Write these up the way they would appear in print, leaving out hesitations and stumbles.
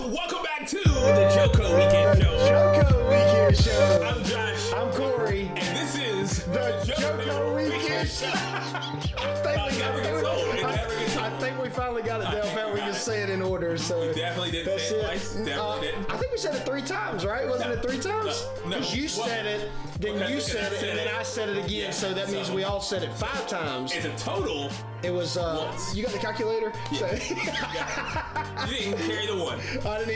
Welcome back to the JoCo Weekend Show. JoCo Weekend Show. I'm Josh. I'm Corey. And this is The JoCo Weekend Show. I think we finally got it down pat. We just say it in order. So you definitely didn't say it twice. Definitely didn't. I think we said it 3 times, right? Wasn't it 3 times? No. Because you said it, then you said it, and then I said it again. Yeah, so that means we all said it 5 times. It's a total. It was, you got the calculator? Yeah. You didn't carry the 1. I don't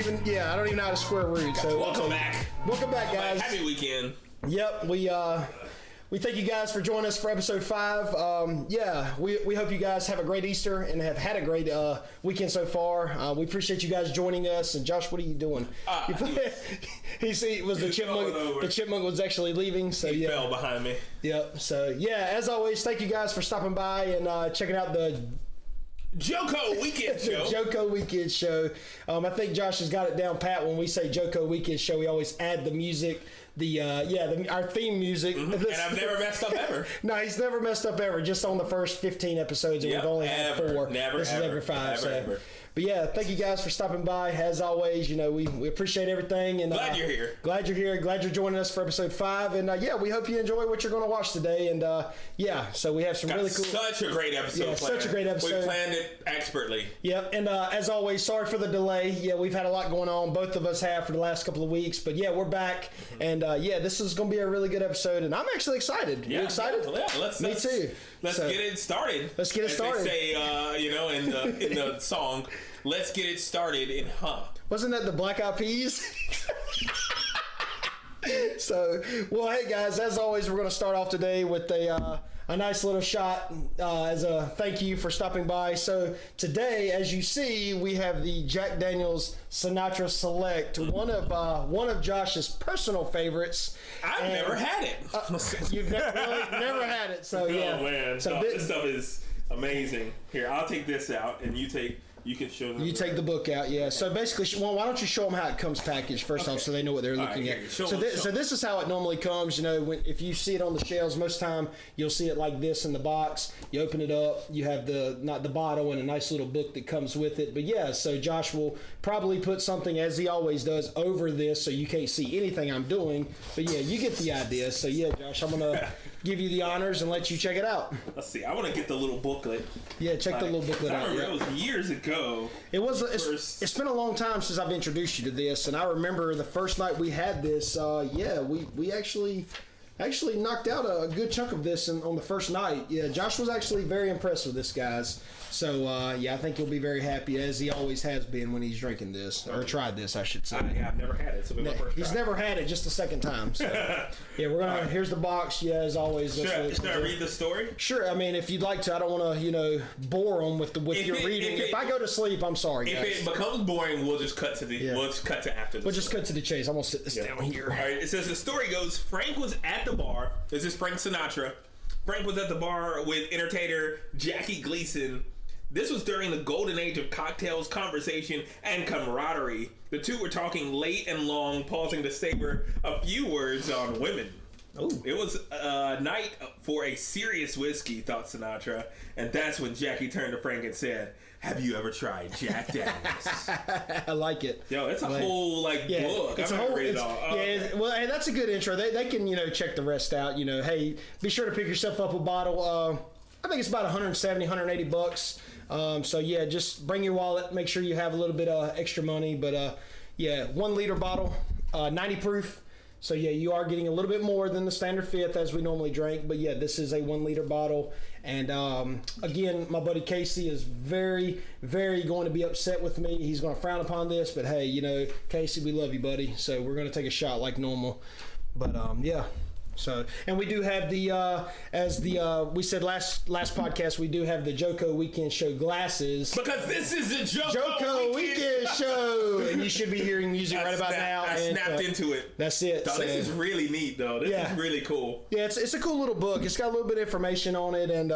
even know how to square root. So Welcome back. Welcome back, guys. Happy weekend. Yep, we thank you guys for joining us for episode 5. We hope you guys have a great Easter and have had a great weekend so far. We appreciate you guys joining us. And Josh, what are you doing? He was the chipmunk. The chipmunk was actually leaving. So he fell behind me. Yep. So as always, thank you guys for stopping by and checking out the JoCo Weekend Show. JoCo Weekend Show. I think Josh has got it down pat. When we say JoCo Weekend Show, we always add the music, our theme music. Mm-hmm. And I've never messed up ever. No, he's never messed up ever. Just on the first 15 episodes, and we've only had 4. This is ever 5. Ever. But yeah, thank you guys for stopping by. As always, we appreciate everything. And glad you're here. Glad you're here. Glad you're joining us for episode 5. And we hope you enjoy what you're going to watch today. And so we have some really cool. Such a great episode. Yeah, such a great episode. We planned it expertly. Yep. And as always, sorry for the delay. Yeah, we've had a lot going on. Both of us have for the last couple of weeks. But we're back. Mm-hmm. And this is going to be a really good episode. And I'm actually excited. You excited? Yeah. Me too. Let's get it started. Let's get it started. They say, in the song. Let's get it started in Wasn't that the Black Eyed Peas? So, hey guys, as always, we're going to start off today with a nice little shot as a thank you for stopping by. So today, as you see, we have the Jack Daniel's Sinatra Select, one of Josh's personal favorites. I've never had it. You've never had it. So Oh man, this stuff is amazing. Here, I'll take this out, and you can show them. You take the book out, yeah. So basically, why don't you show them how it comes packaged first off, so they know what they're looking at. So this is how it normally comes. If you see it on the shelves, most time you'll see it like this in the box. You open it up, you have not the bottle and a nice little book that comes with it. But so Josh will probably put something, as he always does, over this so you can't see anything I'm doing. But you get the idea. So Josh, I'm gonna give you the honors and let you check it out. Let's see. I want to get the little booklet. Yeah, check the little booklet out. It was years ago. It's been a long time since I've introduced you to this, and I remember the first night we had this. We actually knocked out a good chunk of this on the first night. Yeah, Josh was actually very impressed with this, guys. So I think he'll be very happy, as he always has been when he's drinking this or tried this, I should say. I've never had it. So he's never had it, just the second time. So we're gonna. Right. Here's the box. Yeah, as always. Should I read the story? Sure. I mean, if you'd like to, I don't want to bore them with your reading. If I go to sleep, I'm sorry, guys. If it becomes boring, we'll just cut to we'll just cut to after. We'll just cut to the chase. I'm gonna sit this down here. All right. It says the story goes: Frank was at the bar. This is Frank Sinatra. Frank was at the bar with entertainer Jackie Gleason. This was during the golden age of cocktails, conversation, and camaraderie. The two were talking late and long, pausing to savor a few words on women. Oh, it was a night for a serious whiskey, thought Sinatra. And that's when Jackie turned to Frank and said, "Have you ever tried Jack Daniels?" I like it. Yo, it's a whole book. It's I'm read it all. Hey, that's a good intro. They can check the rest out. Hey, be sure to pick yourself up a bottle. I think it's about $170, $180. Just bring your wallet. Make sure you have a little bit of extra money. But 1 liter bottle, 90 proof. So you are getting a little bit more than the standard fifth as we normally drink. But this is a 1 liter bottle. And again, my buddy Casey is very, very going to be upset with me. He's going to frown upon this. But hey, Casey, we love you, buddy. So we're going to take a shot like normal. But So, and we do have we said last podcast, we do have the JoCo Weekend Show glasses. Because this is the JoCo Weekend Show. And you should be hearing music right about now. I snapped into it. That's it. So, this is really neat, though. This is really cool. Yeah, it's a cool little book. It's got a little bit of information on it. And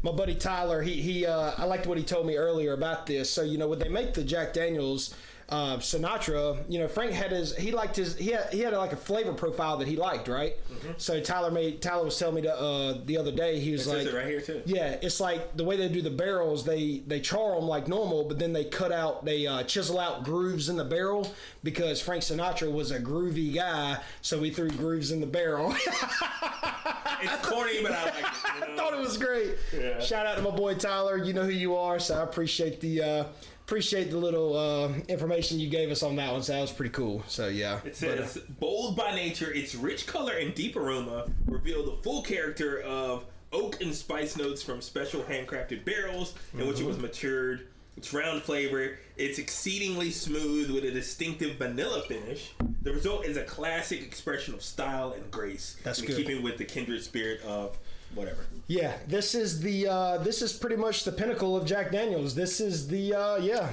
my buddy Tyler, I liked what he told me earlier about this. So, when they make the Jack Daniels, Sinatra, you know, Frank had he had like a flavor profile that he liked, right? Mm-hmm. So Tyler was telling me the other day, he was it like, says it right here too. Yeah, it's like the way they do the barrels, they char them like normal, but then they chisel out grooves in the barrel because Frank Sinatra was a groovy guy, so we threw grooves in the barrel. It's corny, but I like it. You know? I thought it was great. Yeah. Shout out to my boy Tyler. You know who you are, so I appreciate the little information you gave us on that one. So that was pretty cool. So yeah. It says, bold by nature, its rich color and deep aroma reveal the full character of oak and spice notes from special handcrafted barrels in which it was matured. Its round flavor, it's exceedingly smooth with a distinctive vanilla finish. The result is a classic expression of style and grace. That's in good. Keeping with the kindred spirit of whatever. Yeah, this is pretty much the pinnacle of Jack Daniels. This is the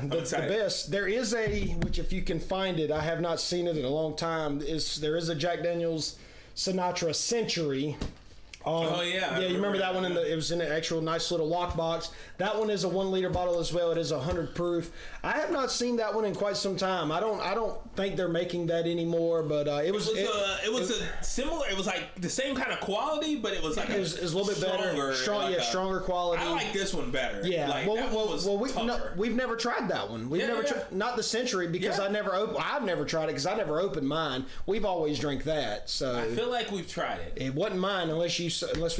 best. There is which if you can find it, I have not seen it in a long time. There is a Jack Daniels Sinatra Century. Oh yeah, yeah. You remember that one? It was in an actual nice little lockbox. That one is a 1 liter bottle as well. It is 100 proof. I have not seen that one in quite some time. I don't think they're making that anymore. But it was similar. It was like the same kind of quality, but it was like it was a little bit better, stronger quality. I like this one better. Yeah. Like, we've never tried that one. We've never tried, not the Century because I've never tried it because I never opened mine. We've always drank that. So I feel like we've tried it. It wasn't mine unless we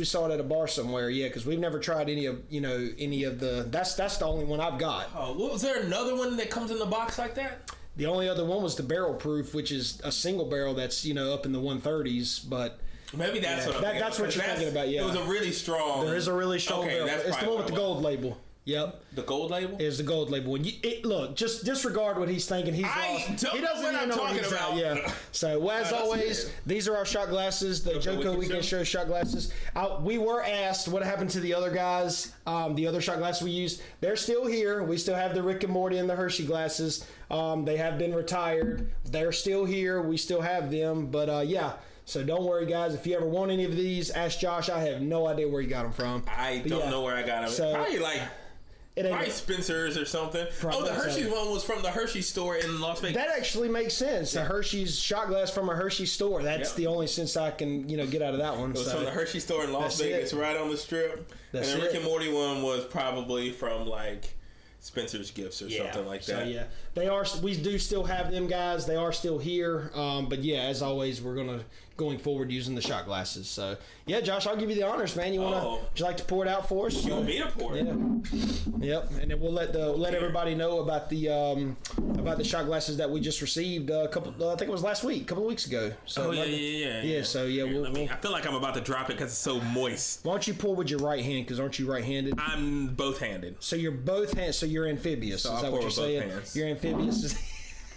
saw it at a bar somewhere. Yeah, because we've never tried any of the. That's the only one I've got. Oh, was there another one that comes in the box like that? The only other one was the barrel proof, which is a single barrel that's up in the 130s, but. Maybe that's what that's what you're thinking about. Yeah, it was a really strong. There is a really strong barrel. It's the one with the gold label. Yep. The gold label? Is the gold label. Look, just disregard what he's thinking. He doesn't even know what he's about. Yeah. So, as always, these are our shot glasses, the JoCo Weekend Show shot glasses. We were asked what happened to the other guys, the other shot glasses we used. They're still here. We still have the Rick and Morty and the Hershey glasses. They have been retired. They're still here. We still have them. But, yeah. So don't worry, guys. If you ever want any of these, ask Josh. I have no idea where he got them from. I don't know where I got them. So, probably like... Probably Spencer's or something. The Hershey's one was from the Hershey store in Las Vegas. That actually makes sense. The Hershey's shot glass from a Hershey store. That's the only sense I can get out of that one. It was from the Hershey store in Las Vegas, right on the strip. And the Rick and Morty one was probably from like Spencer's Gifts or something like that. So yeah, they are. We do still have them guys. They are still here. But yeah, as always, we're going forward using the shot glasses. So yeah, Josh, I'll give you the honors, man. Would you like to pour it out for us? You want me to pour it? Yeah. Yep. And then we'll let everybody know about the shot glasses that we just received I think it was last week, a couple of weeks ago. So yeah. So yeah, I feel like I'm about to drop it because it's so moist. Why don't you pour with your right hand? Because aren't you right-handed? I'm both-handed. So you're both hands. So you're amphibious. So is that what you're saying? You're amphibious.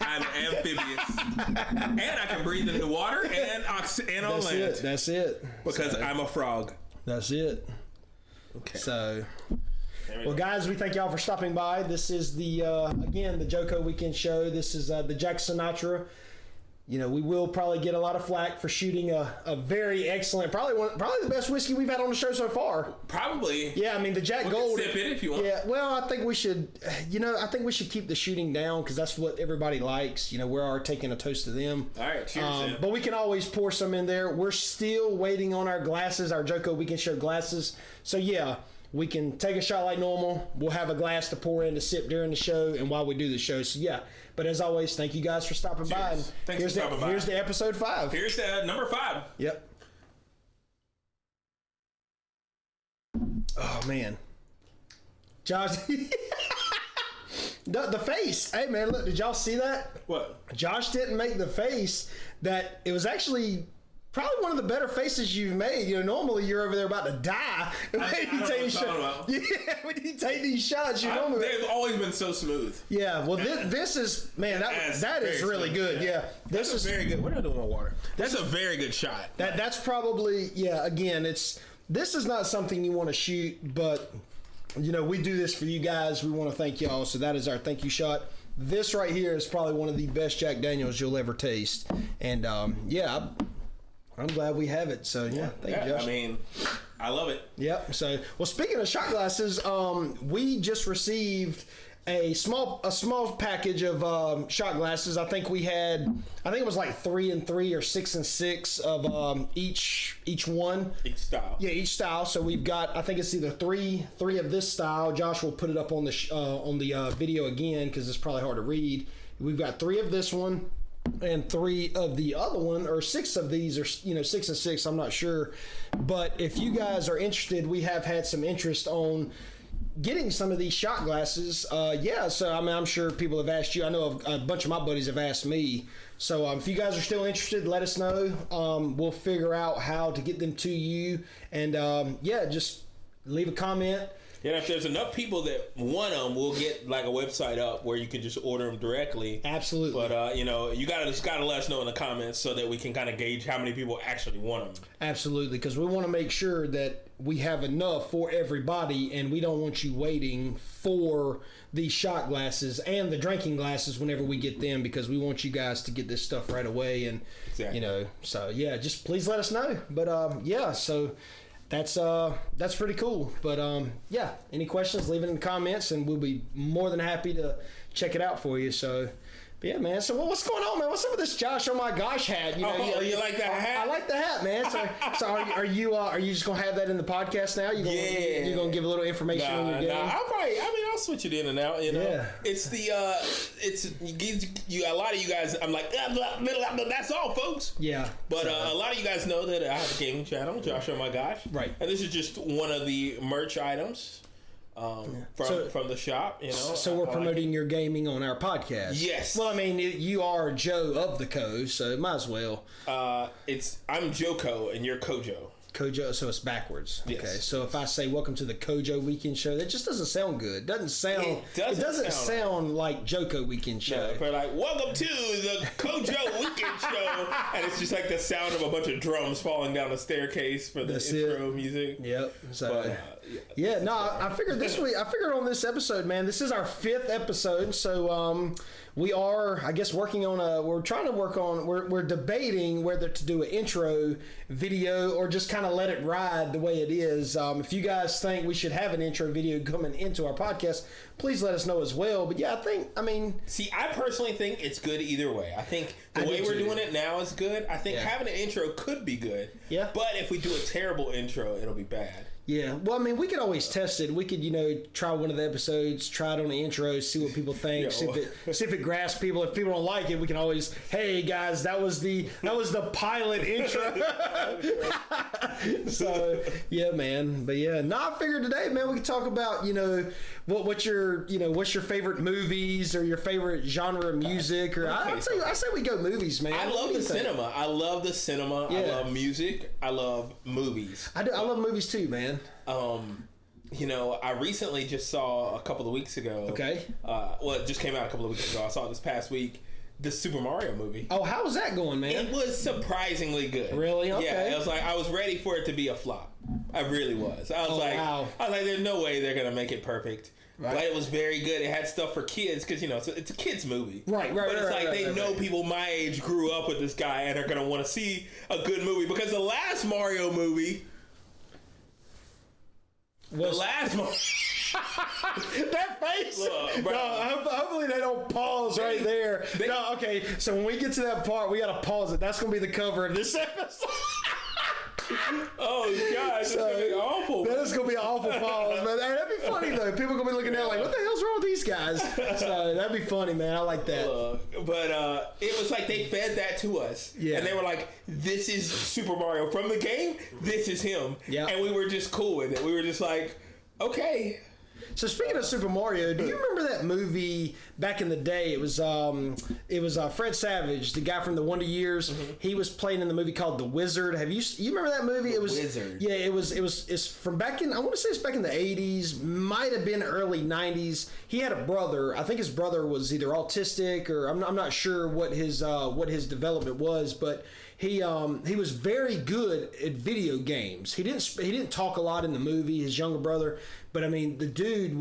I'm amphibious, and I can breathe in the water and on land. That's it. Because I'm a frog. That's it. Okay. So, well, guys, we thank y'all for stopping by. This is the JoCo Weekend Show. This is the Jack Sinatra. We will probably get a lot of flack for shooting a very excellent, probably the best whiskey we've had on the show so far. Probably. Yeah, I mean the Jack Gold. Sip it if you want. Yeah, well, I think we should. I think we should keep the shooting down because that's what everybody likes. We are taking a toast to them. All right, cheers. But we can always pour some in there. We're still waiting on our glasses, our JoCo Weekend Show glasses. So yeah. We can take a shot like normal. We'll have a glass to pour in to sip during the show and while we do the show. So, yeah. But as always, thank you guys for stopping by. Thanks for stopping by. Here's the episode 5. Here's the number 5. Yep. Oh, man. Josh. the face. Hey, man, look. Did y'all see that? What? Josh didn't make the face that it was actually... Probably one of the better faces you've made. Normally you're over there about to die. When you take these shots, they've always been so smooth. Yeah, well, this is, man, that is really good. Yeah, this is very good. What are I doing with water? That's a very good shot. That's probably, again, this is not something you want to shoot, but, we do this for you guys. We want to thank y'all, so that is our thank you shot. This right here is probably one of the best Jack Daniels you'll ever taste. And, I'm glad we have it. So, thank you, Josh. I mean, I love it. Yep. So, well, speaking of shot glasses, we just received a small package of shot glasses. I think it was like 3 and 3 or 6 and 6 of each one. Each style. Yeah, each style. So we've got, I think it's either three of this style. Josh will put it up on the video again because it's probably hard to read. We've got 3 of this one and 3 of the other one, or 6 of these, or 6 and 6. I'm not sure, but if you guys are interested, we have had some interest on getting some of these shot glasses. So I mean, I'm sure people have asked you. I know a bunch of my buddies have asked me. So if you guys are still interested, let us know. We'll figure out how to get them to you. And just leave a comment. And if there's enough people that want them, we'll get like a website up where you can just order them directly. Absolutely. But you gotta let us know in the comments so that we can kind of gauge how many people actually want them. Absolutely, because we want to make sure that we have enough for everybody, and we don't want you waiting for the shot glasses and the drinking glasses whenever we get them, because we want you guys to get this stuff right away. And exactly. So yeah, just please let us know. But so. That's pretty cool. But any questions, leave it in the comments, and we'll be more than happy to check it out for you. So, but yeah, man. So what's going on, man? What's up with this Josh? Oh my gosh, hat? You like that hat? I like the hat, man. So are you just gonna have that in the podcast now? You gonna give a little information on your game? I'll switch it in and out. Yeah. It's the a lot of you guys. I'm like, that's all, folks. Yeah. But a lot of you guys know that I have a gaming channel, Josh. Oh my gosh. Right. And this is just one of the merch items. From the shop, So we're promoting your gaming on our podcast. Yes. Well, I mean, you are Joe of the Co, so might as well. I'm JoCo and you're Kojo. Kojo, so it's backwards. Yes. Okay, so if I say welcome to the Kojo Weekend Show, that just doesn't sound good. It doesn't sound like JoCo Weekend Show. No, we're like, welcome to the Kojo Weekend Show, and it's just like the sound of a bunch of drums falling down the staircase for the intro music. Yep. So I figured on this episode, man, this is our 5th episode, so we are, I guess, we're debating whether to do an intro video or just kind of let it ride the way it is. If you guys think we should have an intro video coming into our podcast, please let us know as well. But yeah, I personally think it's good either way. I think the way we're doing it now is good. I think having an intro could be good. Yeah. But if we do a terrible intro, it'll be bad. Yeah, well, I mean, we could always test it. We could, try one of the episodes, try it on the intro, see what people think, see if it grasps people. If people don't like it, we can always, hey guys, that was the pilot intro. So yeah, man. But yeah, I figured today, man, we could talk about what's your favorite movies or your favorite genre of music, or I say we go movies, man. I love the cinema. I love the cinema. Yeah. I love music. I love movies. I love movies too, man. I recently just saw a couple of weeks ago. Okay. It just came out a couple of weeks ago. I saw it this past week. The Super Mario movie. Oh, how was that going, man? It was surprisingly good. Really? Okay. Yeah, it was like I was ready for it to be a flop. I really was. I was like, there's no way they're gonna make it perfect. Right. But it was very good. It had stuff for kids because it's a kids movie. Right. But it's they know people my age grew up with this guy and are gonna want to see a good movie, because the last Mario movie. That face. Look, no, hopefully they don't pause right there. Okay. So when we get to that part, we gotta pause it. That's gonna be the cover of this episode. Oh gosh, that's gonna be awful. That is gonna be an awful pause, man. Hey, that'd be funny though. People are gonna be looking at it like, what the hell's wrong with these guys? So that'd be funny, man. I like that. But it was like they fed that to us, and they were like, "This is Super Mario from the game. This is him." Yeah, and we were just cool with it. We were just like, okay. So speaking of Super Mario, do you remember that movie back in the day? It was Fred Savage, the guy from the Wonder Years. Mm-hmm. He was playing in the movie called The Wizard. You remember that movie? It was Wizard. Yeah, it's from back in, I want to say it's back in the 80s, might have been early 90s. He had a brother. I think his brother was either autistic or I'm not sure what his development was, but he was very good at video games. He didn't talk a lot in the movie, his younger brother, But I mean, the dude he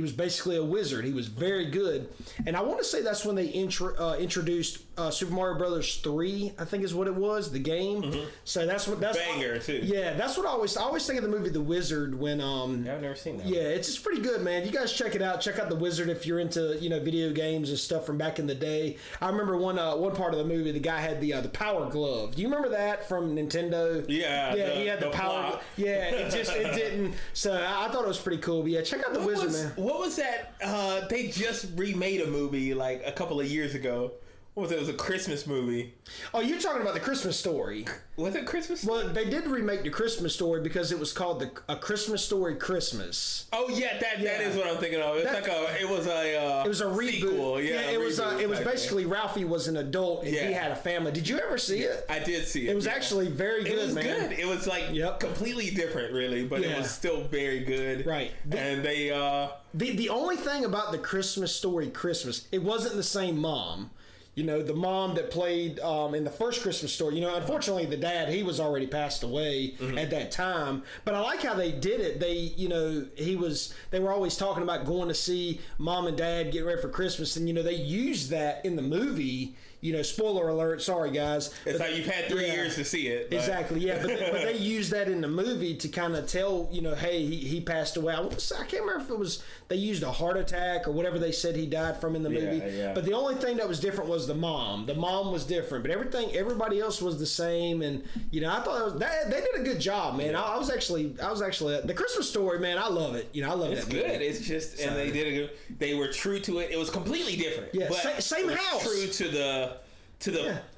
was basically a wizard. He was very good. And I want to say that's when they introduced Super Mario Brothers 3, I think is what it was, the game. Mm-hmm. So that's banger too. Yeah, that's what I always think of the movie The Wizard when I've never seen that. Yeah, it's pretty good, man. You guys check it out. Check out The Wizard if you're into, video games and stuff from back in the day. I remember one part of the movie, the guy had the power glove. Do you remember that from Nintendo? Yeah. Yeah, he had the power. flop. Yeah, it didn't. So I thought it was pretty cool. But yeah, check out The Wizard, man. What was that? They just remade a movie like a couple of years ago. What was it? It was a Christmas movie. Oh, you're talking about The Christmas Story. Was it Christmas? Well, they did remake The Christmas Story because it was called A Christmas Story Christmas. Oh yeah, that is what I'm thinking of. It was a reboot. Sequel. Yeah, it was basically Ralphie was an adult and he had a family. Did you ever see it? I did see it. It was actually very good, It was man. good. It was like completely different, really, but it was still very good. Right. And they the only thing about The Christmas Story Christmas, it wasn't the same mom. The mom that played in the first Christmas Story, unfortunately the dad, he was already passed away at that time. But I like how they did it. They were always talking about going to see mom and dad get ready for Christmas. And, they used that in the movie. Spoiler alert, sorry guys. It's like you've had 3 years to see it. But. Exactly, yeah. But they used that in the movie to kind of tell, hey, he passed away. I can't remember if it was, they used a heart attack or whatever they said he died from in the movie. Yeah. But the only thing that was different was the mom. The mom was different, but everybody else was the same. And, I thought they did a good job, man. I was actually, The Christmas Story, man, I love it. I love it's that movie. It's good. It's just, and they were true to it. It was completely different. Yeah, but same house. True to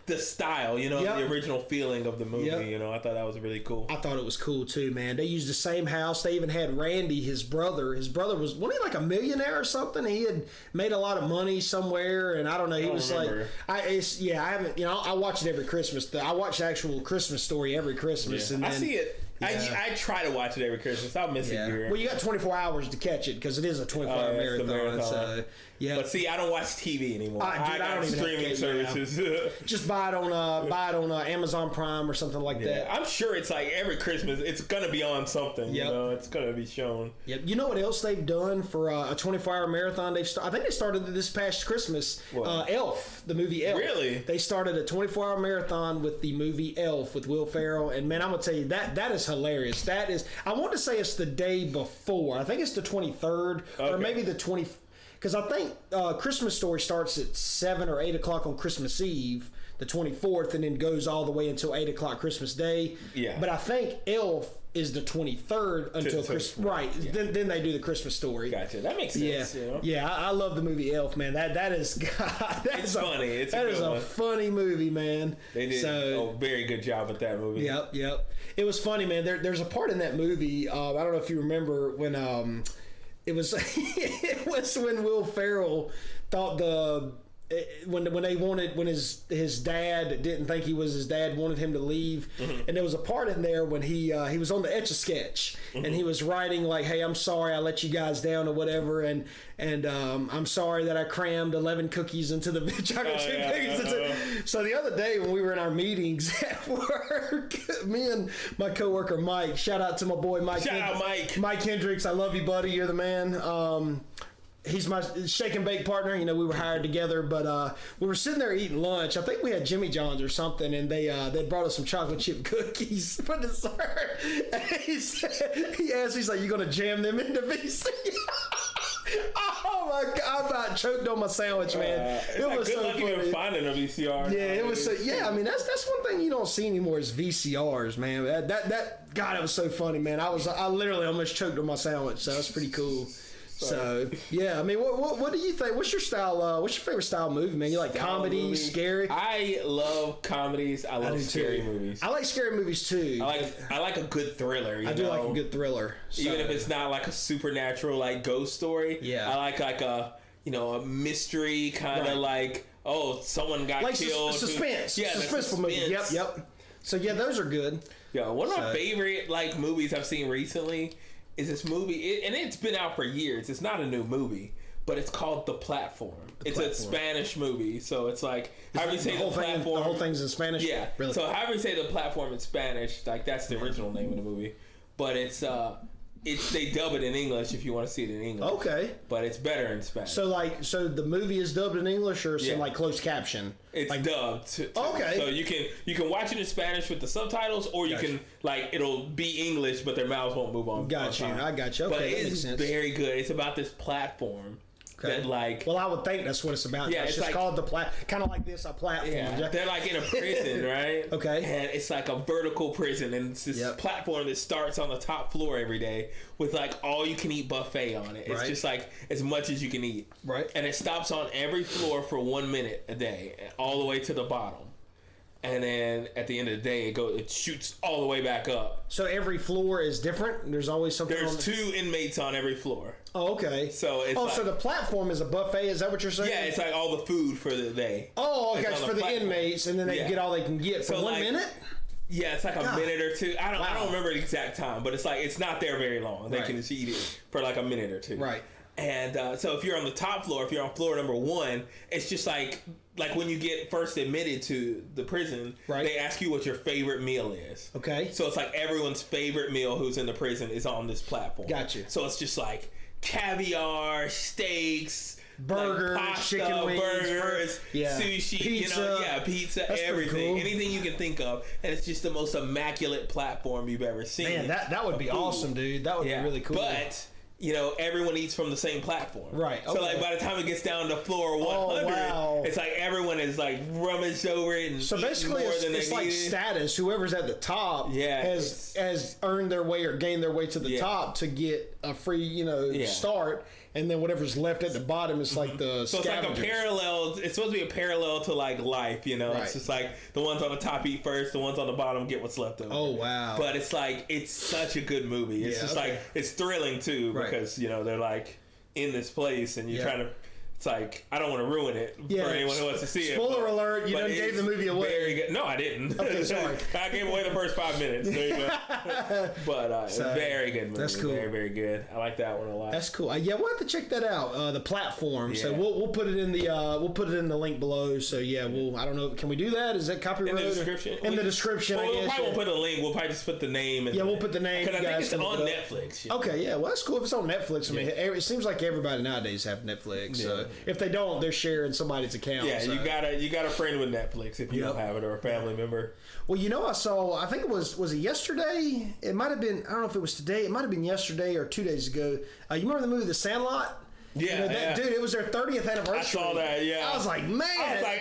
the style, the original feeling of the movie. Yep. I thought that was really cool. I thought it was cool too, man. They used the same house. They even had Randy, his brother. His brother wasn't he like a millionaire or something? He had made a lot of money somewhere, and I don't know. He was remember. I haven't. I watch it every Christmas. I watch the actual Christmas Story every Christmas, and then, I see it. I try to watch it every Christmas. I'll miss it here. Well, you got 24 hours to catch it because it is a 24-hour marathon. So, yeah. But see, I don't watch TV anymore. I got don't streaming services. Just buy it on Amazon Prime or something like that. I'm sure it's like every Christmas it's gonna be on something. Yep. It's gonna be shown. Yep. You know what else they've done for a 24-hour marathon? I think they started this past Christmas. Elf, the movie Elf. Really? They started a 24-hour marathon with the movie Elf with Will Ferrell, and man, I'm gonna tell you that is hilarious. That is, I want to say it's the day before. I think it's the 23rd or maybe the 20th. Because I think Christmas Story starts at 7 or 8 o'clock on Christmas Eve, the 24th, and then goes all the way until 8 o'clock Christmas Day. Yeah. But I think Elf is the 23rd until Christmas. Right. Yeah. Then they do the Christmas Story. Gotcha. That makes sense. Yeah. Yeah. I love the movie Elf, man. That is it's funny. It's that is a funny movie, man. They did a very good job with that movie. Yep. It was funny, man. There's a part in that movie. I don't know if you remember when. It was when Will Ferrell thought when his dad didn't think he was his dad, wanted him to leave, and there was a part in there when he was on the Etch-a-Sketch and he was writing like, hey, I'm sorry I let you guys down or whatever, and I'm sorry that I crammed 11 cookies into the chocolate chip cookies. So the other day when we were in our meetings at work, me and my coworker Mike, shout out to my boy Mike. Shout out Mike Hendricks, I love you, buddy. You're the man. He's my shake and bake partner. We were hired together, but we were sitting there eating lunch. I think we had Jimmy John's or something, and they brought us some chocolate chip cookies for dessert. And he asked, he's like, "You gonna jam them into VC?" Oh my God! I about choked on my sandwich, man. It was good so luck funny. even finding a VCR. Yeah, it was so. Yeah, I mean that's one thing you don't see anymore is VCRs, man. That God, it was so funny, man. I literally almost choked on my sandwich, so that's pretty cool. So yeah, I mean, what do you think? What's your style? What's your favorite style movie, man? You like comedy, scary? I love comedies. I love scary movies. I like scary movies too. I like a good thriller. I do like a good thriller, even if it's not like a supernatural like ghost story. Yeah, I like a a mystery kind of like someone got killed. Suspense. Yeah, suspenseful movie. Yep. So yeah, those are good. Yeah, one of my favorite like movies I've seen recently is this movie, and it's been out for years. It's not a new movie, but it's called The Platform. It's a Spanish movie, so it's like however you say the platform. The whole thing's in Spanish. Yeah, really. So however you say The Platform in Spanish, like that's the original name of the movie. But it's they dub it in English if you want to see it in English. Okay. But it's better in Spanish. So the movie is dubbed in English or is it like closed caption? It's like, dubbed. Okay. So you can watch it in Spanish with the subtitles, or you can it'll be English, but their mouths won't move on. Got you. I got you. Okay, but that makes sense. Very good. It's about this platform. That well, I would think that's what it's about. Yeah, it's just called kind of like this, a platform. Yeah, they're like in a prison, right? Okay. And it's like a vertical prison, and it's this platform that starts on the top floor every day with like all you can eat buffet on it. It's just like as much as you can eat. Right. And it stops on every floor for 1 minute a day, all the way to the bottom. And then at the end of the day, it shoots all the way back up. So every floor is different? There's always something There's 2 inmates on every floor. Oh, okay. So it's so the platform is a buffet? Is that what you're saying? Yeah, it's like all the food for the day. Oh, okay. It's for the inmates, and then they get all they can get for 1 minute? Yeah, it's like a minute or two. I don't remember the exact time, but it's like it's not there very long. They can just eat it for like a minute or two. Right. And so if you're on the top floor, if you're on floor number 1, it's just like when you get first admitted to the prison, they ask you what your favorite meal is. Okay. So it's like everyone's favorite meal who's in the prison is on this platform. Gotcha. So it's just like caviar, steaks, burgers, like pasta, chicken wings, burgers, sushi, pizza. Pizza, That's everything, cool. anything you can think of, and it's just the most immaculate platform you've ever seen. Man, that would be awesome, dude. That would be really cool. But everyone eats from the same platform. Right. So like by the time it gets down to floor 100, it's like everyone is like rummaged over it and so basically it's like status. Whoever's at the top has earned their way or gained their way to the top to get a free start. And then whatever's left at the bottom is like the so scavengers. It's like a parallel. It's supposed to be a parallel to like life, Right. It's just like the ones on the top eat first, the ones on the bottom get what's left over. Oh wow! But it's like it's such a good movie. It's just like it's thrilling too because they're like in this place and you're trying to. It's like I don't want to ruin it for anyone who wants to see it. Spoiler alert! You done gave the movie away. Very good. No, I didn't. Okay, sorry. I gave away the first 5 minutes. There you go. But very good movie. That's cool. Very, very good. I like that one a lot. That's cool. We'll have to check that out. The platform. So we'll put it in the link below. So I don't know. Can we do that? Is that copyright? In the description. In the description. Well, we probably won't put a link. We'll probably just put the name. We'll put the name. Because I think it's on Netflix. Okay. Yeah. Well, that's cool if it's on Netflix. I mean, it seems like everybody nowadays have Netflix. So if they don't, they're sharing somebody's account. Yeah, so. you got a friend with Netflix if you don't have it, or a family member. Well, I saw. I think it was it yesterday? It might have been. I don't know if it was today. It might have been yesterday or 2 days ago. You remember the movie The Sandlot? Yeah, dude, it was their 30th anniversary. I saw that. Yeah, I was like, man,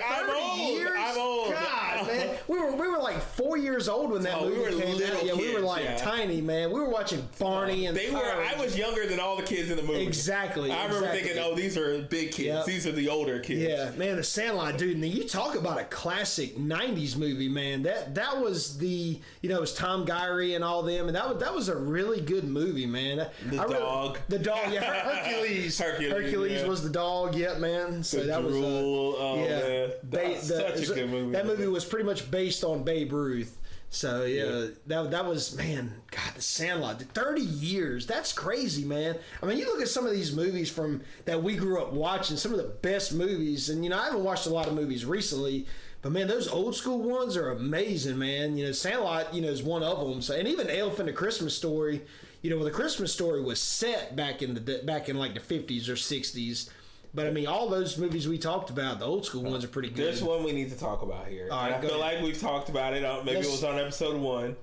I'm old. Years? I'm old. God, man, we were like 4 years old when that movie came out. Yeah, we were like tiny, man. We were watching Barney and I was younger than all the kids in the movie. Exactly. I remember thinking, oh, these are big kids. Yep. These are the older kids. Yeah, man, The Sandlot, dude. And you talk about a classic '90s movie, man. That was the it was Tom Gyrie and all them, and that was a really good movie, man. The dog, yeah, Hercules was the dog. Yep, man. So that was such a good movie. That movie was pretty much based on Babe Ruth. So that was, man, God, The Sandlot, 30 years. That's crazy, man. I mean, you look at some of these movies that we grew up watching, some of the best movies, and I haven't watched a lot of movies recently, but man, those old school ones are amazing, man. Sandlot, is one of them. So, and even Elf and the Christmas Story, well, the Christmas Story was set back in like the 50s or 60s. But I mean, all those movies we talked about, the old school ones are pretty good. There's one we need to talk about here. All right, I feel like we've talked about it. Maybe it was on episode 1,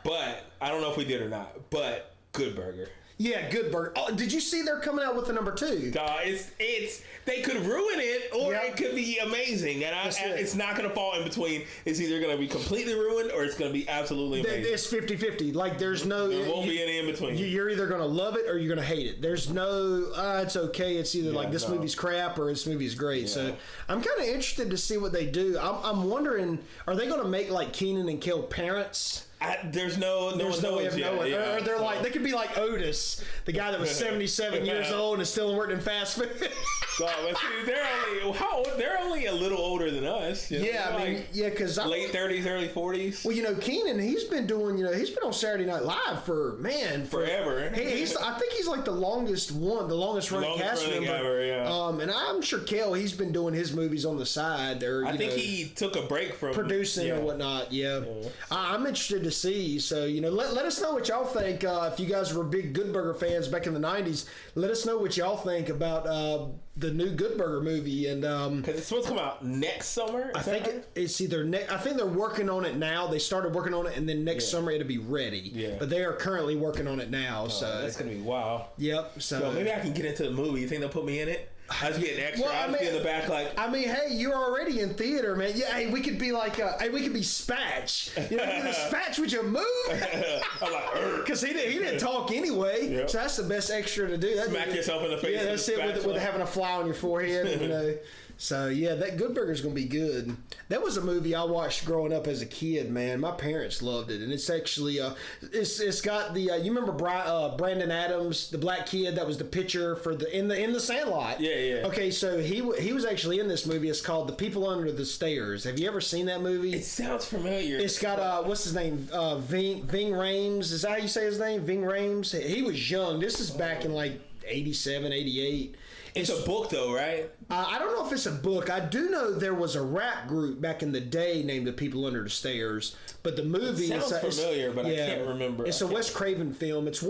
but I don't know if we did or not. But Good Burger. Yeah, Good Burger. Oh, did you see they're coming out with the number 2? It's they could ruin it or it could be amazing, and it's not going to fall in between. It's either going to be completely ruined or it's going to be absolutely amazing. It's 50-50. Like there won't be any in between. You're either going to love it or you're going to hate it. There's no it's okay. It's either like this movie's crap or this movie's great. Yeah. So I'm kind of interested to see what they do. I'm wondering, are they going to make like Kenan and Kel parents? There's no way of knowing. Yeah. Or they're like, they could be like Otis, the guy that was 77 years old and still working in fast food. They're only a little older than us. honest. You know, Yeah, I mean, yeah, because late 30s, early 40s. Well, you know, Keenan, he's been doing, he's been on Saturday Night Live for forever. I think he's like the longest running cast member ever. Yeah. And I'm sure Kel, he's been doing his movies on the side. Or I think he took a break from producing or whatnot. Yeah, I'm interested to see. So let us know what y'all think. If you guys were big Good Burger fans back in the '90s, let us know what y'all think about the new Good Burger movie. And because it's supposed to come out next summer. I think it's either I think they're working on it now. They started working on it, and then next summer it'll be ready. Yeah. But they are currently working on it now. So that's gonna be wild. Yep. So maybe I can get into the movie. You think they'll put me in it? I was getting extra. I was in the back like. I mean, hey, you're already in theater, man. Yeah, hey, we could be like, we could be Spatch. Spatch, would you move? I'm like, because he didn't talk anyway. Yep. So that's the best extra to do. Smack yourself in the face. Yeah, that's it. With having a fly on your forehead, So yeah, that Good Burger's gonna be good. That was a movie I watched growing up as a kid, man. My parents loved it, and it's actually it's got the you remember Brandon Adams, the black kid that was the pitcher for in the Sandlot. Yeah. Okay, so he was actually in this movie. It's called The People Under the Stairs. Have you ever seen that movie? It sounds familiar. It's got what's his name? Ving Rhames. Is that how you say his name? Ving Rhames. He was young. This is back in like 87, 88. It's a book, though, right? I don't know if it's a book. I do know there was a rap group back in the day named The People Under the Stairs, but the movie sounds familiar, but I can't remember. It's a Wes Craven film. It's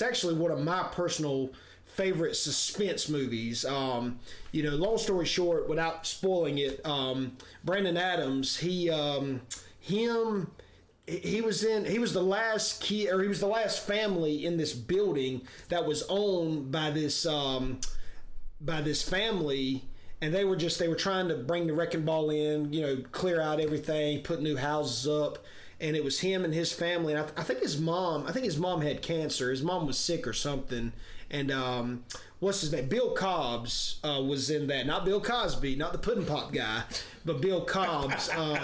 actually one of my personal favorite suspense movies. Long story short, without spoiling it, Brandon Adams, he was the last kid, or he was the last family in this building that was owned by this family, and they were trying to bring the wrecking ball in, clear out everything, put new houses up, and it was him and his family. And I think his mom had cancer. His mom was sick or something, and what's his name? Bill Cobbs was in that. Not Bill Cosby, not the pudding pop guy, but Bill Cobbs. I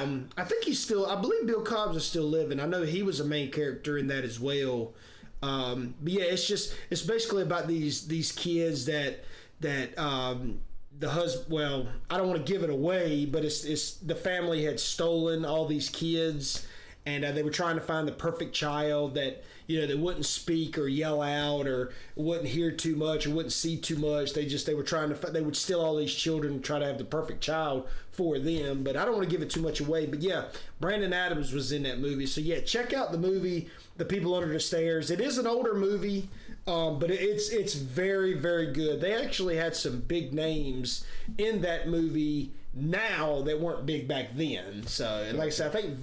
believe Bill Cobbs is still living. I know he was a main character in that as well. But yeah, it's basically about these kids that the husband, well, I don't want to give it away, but it's the family had stolen all these kids, and they were trying to find the perfect child that that wouldn't speak or yell out or wouldn't hear too much or wouldn't see too much. They were trying to they would steal all these children and try to have the perfect child for them. But I don't want to give it too much away. But yeah, Brandon Adams was in that movie. So yeah, check out the movie The People Under the Stairs. It is an older movie. But it's very, very good. They actually had some big names in that movie now that weren't big back then. So, and like I said, I think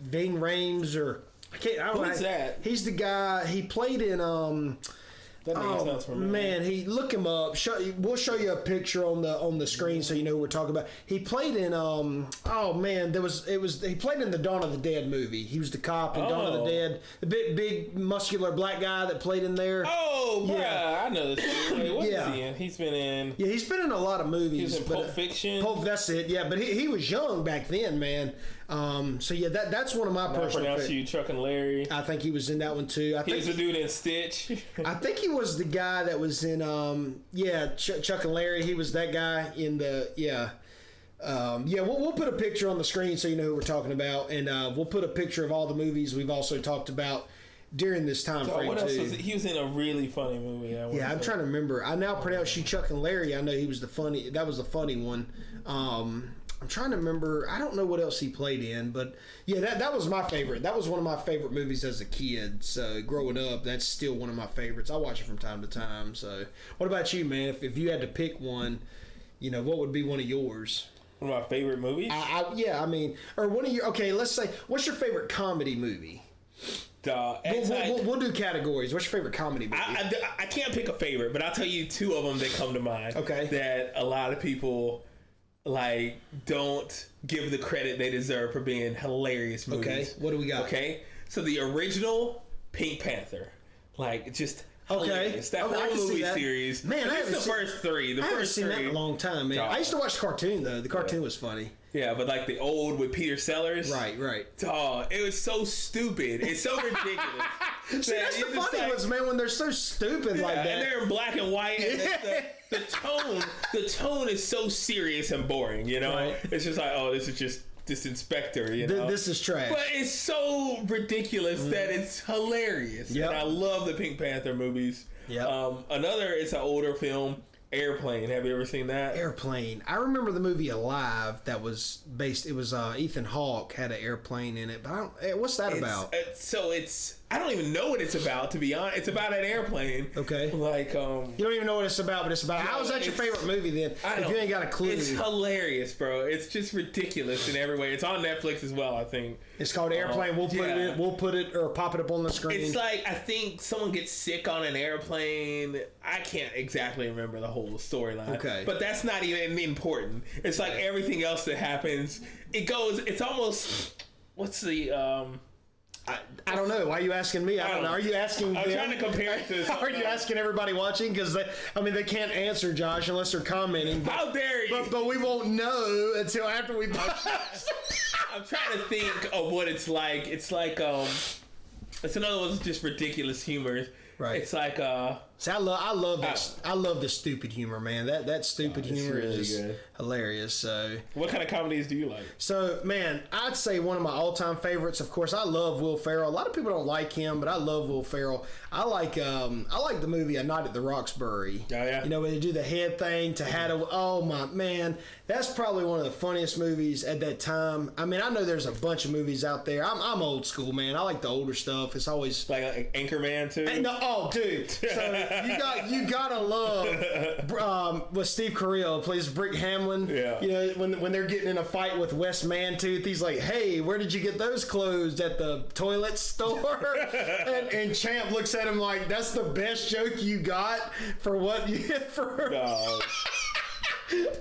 Ving Rhames Who's that? He's the guy. He played in That name sounds familiar. Man, look him up. We'll show you a picture on the screen so you know who we're talking about. He played in he played in the Dawn of the Dead movie. He was the cop in Dawn of the Dead. The big muscular black guy that played in there. Oh, yeah, I know this. Wait, what is he in? He's been in. Yeah, he's been in a lot of movies. He was in Pulp Fiction. That's it. Yeah, but he was young back then, man. So yeah, that's one of my personal. I pronounce you Chuck and Larry. I think he was in that one too. He was the dude in Stitch. I think he was the guy that was in Chuck and Larry. He was that guy in the we'll put a picture on the screen so you know who we're talking about, and we'll put a picture of all the movies we've also talked about during this time frame what else too. was he was in a really funny movie. I'm trying to remember. I now pronounce you Chuck and Larry. I know he was that was the funny one. I'm trying to remember. I don't know what else he played in, but yeah, that was my favorite. That was one of my favorite movies as a kid. So growing up, that's still one of my favorites. I watch it from time to time. So what about you, man? If you had to pick one, what would be one of yours? One of my favorite movies? Or one of your. Okay, let's say, what's your favorite comedy movie? We'll do categories. What's your favorite comedy movie? I can't pick a favorite, but I'll tell you two of them that come to mind. Okay. That a lot of people don't give the credit they deserve for being hilarious movies. Okay, what do we got? Okay, so the original Pink Panther, just hilarious. That whole movie series. Man, I haven't seen first three. I haven't seen that in a long time, man. I used to watch the cartoon though. The cartoon was funny. Yeah, but the old with Peter Sellers. Right. Dog, it was so stupid. It's so ridiculous. See, that's the funny ones, man, when they're so stupid like that. And they're in black and white, and the tone is so serious and boring, you know? Right. It's just like, oh, this is just this inspector, you know? This is trash. But it's so ridiculous that it's hilarious. Yep. And I love the Pink Panther movies. Yep. It's an older film, Airplane. Have you ever seen that? Airplane. I remember the movie Alive that was based. It was Ethan Hawke had an airplane in it. But what's that about? I don't even know what it's about, to be honest. It's about an airplane. Okay. Like, you don't even know what it's about, but it's about. How is that your favorite movie then? If you ain't got a clue. It's hilarious, bro. It's just ridiculous in every way. It's on Netflix as well, I think. It's called Airplane. We'll put it or pop it up on the screen. It's like, I think someone gets sick on an airplane. I can't exactly remember the whole storyline. Okay. But that's not even important. It's like everything else that happens. It's almost, what's the, I don't know. Why are you asking me? I don't know. Are you asking I'm them? trying to compare it to Are you asking everybody watching? Because they can't answer, Josh, unless they're commenting. But, how dare you? But we won't know until after we post. I'm trying to think of what it's like. It's like, it's another one that's just ridiculous humor. Right. It's like, See, I love this. I love the stupid humor, man. That stupid humor really is good. Hilarious. So, what kind of comedies do you like? So, man, I'd say one of my all-time favorites. Of course, I love Will Ferrell. A lot of people don't like him, but I love Will Ferrell. I like the movie A Night at the Roxbury. Oh yeah. You know, when they do the head thing to Haddaway. Oh my man, that's probably one of the funniest movies at that time. I mean, I know there's a bunch of movies out there. I'm old school, man. I like the older stuff. It's always like Anchorman too. Dude. So you gotta love with Steve Carell plays Brick Hamlin. Yeah. You know, when they're getting in a fight with Wes Mantooth, he's like, "Hey, where did you get those clothes? At the toilet store?" and Champ looks at him like, "That's the best joke you got for what you for." No.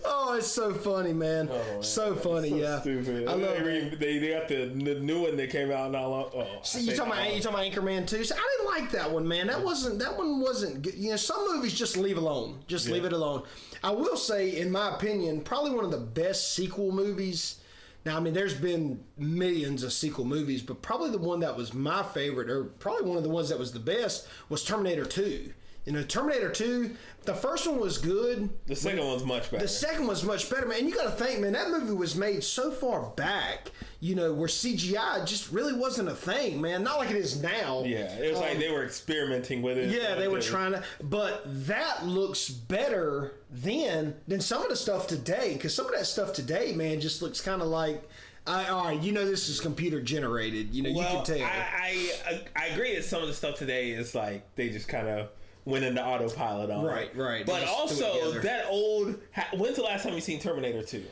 Oh, it's so funny, man. Oh, so funny, yeah. Stupid. I love it. They got the new one that came out not long. So you talking about Anchorman 2? So I didn't like that one, man. That one wasn't good. You know, some movies just leave alone. Leave it alone. I will say, in my opinion, probably one of the best sequel movies. Now, I mean, there's been millions of sequel movies, but probably the one that was my favorite, or probably one of the ones that was the best, was Terminator 2. You know, Terminator 2, the first one was good. The second one's much better. The second one's much better, man. And you got to think, man, that movie was made so far back, you know, where CGI just really wasn't a thing, man. Not like it is now. Yeah, it was like they were experimenting with it. Yeah, they were trying to. But that looks better then than some of the stuff today. Because some of that stuff today, man, just looks kind of like... all right, you know this is computer generated. You know, you can tell. I agree that some of the stuff today is like they just kind of went into autopilot on it. Right. But also that old. When's the last time you seen Terminator 2?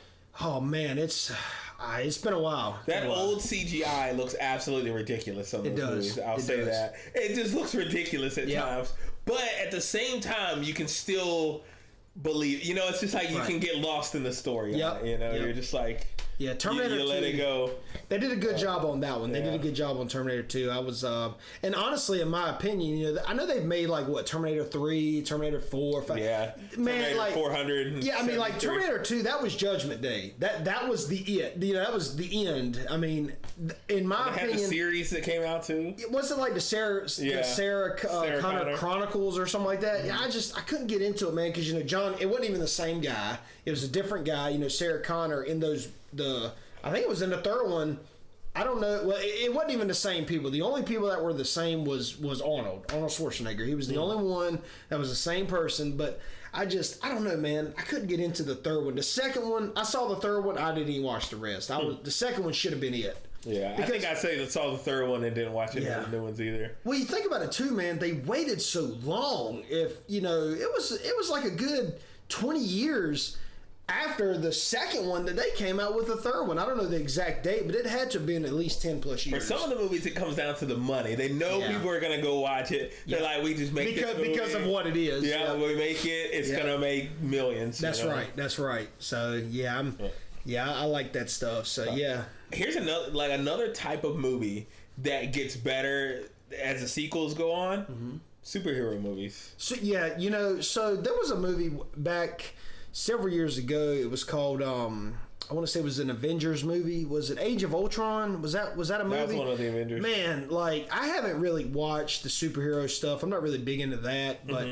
Oh man, it's been a while. That old CGI looks absolutely ridiculous on those movies. I'll say that. It just looks ridiculous at times. But at the same time, you can still believe. You know, it's just like you can get lost in the story. Yep. You know, you're just like. Yeah, Terminator 2. You let it go. They did a good job on that one. They did a good job on Terminator 2. I was, and honestly, in my opinion, you know, I know they've made like what Terminator 3, Terminator 4, 5. Yeah, man, Terminator like 400. Yeah, I mean, like Terminator 2, that was Judgment Day. That was the it. You know, that was the end. I mean, in my opinion, had the series that came out too. Was it like the Sarah Connor Chronicles or something like that? Yeah, I couldn't get into it, man, because you know, John, it wasn't even the same guy. It was a different guy. You know, Sarah Connor in I think it was in the third one. I don't know. Well, it wasn't even the same people. The only people that were the same was Arnold Schwarzenegger. He was the only one that was the same person. But I don't know, man. I couldn't get into the third one. The second one, I saw the third one. I didn't even watch the rest. The second one should have been it. Yeah, I think I saw the third one and didn't watch any of the new ones either. Well, you think about it too, man. They waited so long. If you know, it was like a good 20 years after the second one that they came out with the third one. I don't know the exact date, but it had to have been at least 10 plus years. For some of the movies, it comes down to the money. They know people are going to go watch it. They're like, we just make it because of what it is. Yeah, we make it. It's going to make millions. That's right. That's right. So I like that stuff. So yeah. Here's another type of movie that gets better as the sequels go on. Mm-hmm. Superhero movies. So yeah, you know, so there was a movie back several years ago. It was called I want to say it was an Avengers movie. Was it Age of Ultron? Was that a movie? That was one of the Avengers. Man, like I haven't really watched the superhero stuff. I'm not really big into that, but.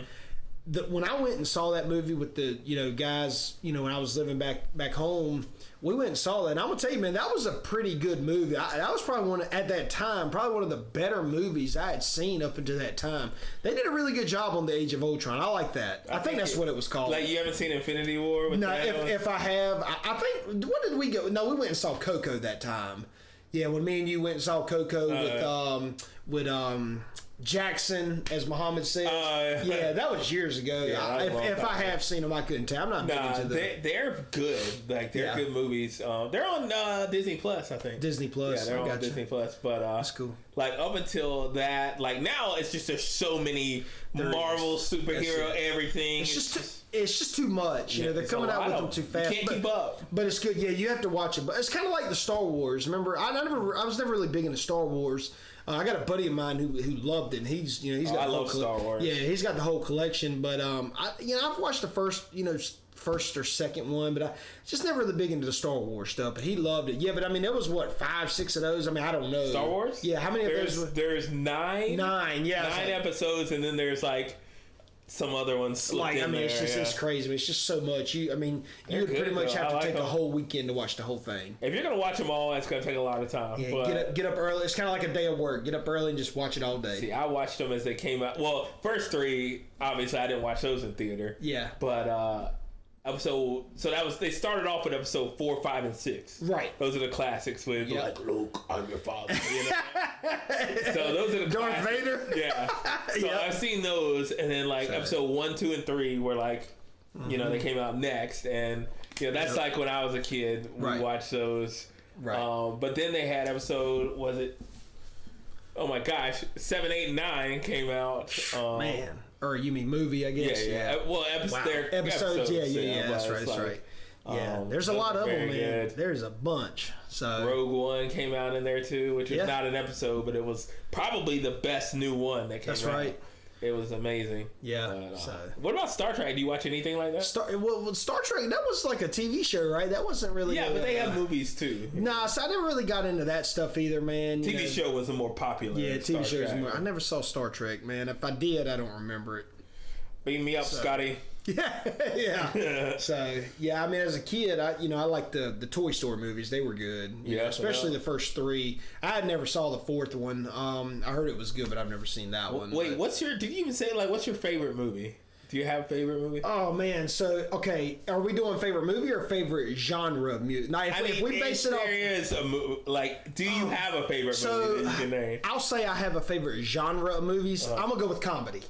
When I went and saw that movie with the guys, when I was living back home, we went and saw that. And I'm gonna tell you, man, that was a pretty good movie. That was probably at that time, probably one of the better movies I had seen up until that time. They did a really good job on the Age of Ultron. I like that. I think that's what it was called. Like you haven't seen Infinity War? With no, if I have, I think what did we go? No, we went and saw Coco that time. Yeah, when me and you went and saw Coco with Jackson, as Muhammad says. Yeah, that was years ago. Yeah, if I have seen them, I couldn't tell. I'm not big into them. They're good. Like they're good movies. They're on Disney Plus, I think. Disney Plus. Yeah, they're on Disney Plus. But that's cool. Like up until that, like now it's just there's so many Marvel superhero everything. It's just too much. They're coming out with them too fast. You can't keep up. But it's good. Yeah, you have to watch it. But it's kind of like the Star Wars. Remember, I was never really big into Star Wars. I got a buddy of mine who loved it. And he's got. I love Star Wars. Yeah, he's got the whole collection. But I've watched the first or second one, but I just never really big into the Star Wars stuff. But he loved it. Yeah, but I mean, there was 5, 6 of those. I mean, I don't know. Star Wars? Yeah, how many of those? There's 9. 9, yeah. 9 episodes, and then there's like some other ones slipped in there. It's crazy. It's just so much. You would pretty much have to take a whole weekend to watch the whole thing. If you're gonna watch them all, it's gonna take a lot of time. Yeah, but get up early. It's kind of like a day of work. Get up early and just watch it all day. See, I watched them as they came out. Well, first 3, obviously, I didn't watch those in theater. Yeah, but they started off with episode 4, 5, and 6. Right. Those are the classics with like Luke, I'm your father. So those are the Darth classics. Vader. Yeah. So I've seen those, and then like episode 1, 2, and 3 were like, they came out next, and that's like when I was a kid, we watched those. Right. But then they had episode, was it? Oh my gosh, 7, 8, and 9 came out. Man. Or you mean movie, I guess. Yeah. Well, episodes. Yeah. That's right. Yeah, there's a lot of them, man. Good. There's a bunch. So Rogue One came out in there too, which was not an episode, but it was probably the best new one that came out. That's right. It was amazing. Yeah. What about Star Trek? Do you watch anything like that? Star Trek, that was like a TV show, right? That wasn't really. Yeah, but they have movies too. Nah, so I never really got into that stuff either, man. TV show was a more popular. Yeah, TV shows more. I never saw Star Trek, man. If I did, I don't remember it. Beam me up, Scotty. Yeah. So yeah, I mean, as a kid, I liked the Toy Story movies. They were good. Especially the first 3. I had never saw the 4th one. I heard it was good, but I've never seen that one. Wait, did you even say what's your favorite movie? Do you have a favorite movie? Oh man, so okay, are we doing favorite movie or favorite genre of music? Now, if we base it off, do you have a favorite movie that you can name? I'll say I have a favorite genre of movies. I'm gonna go with comedy.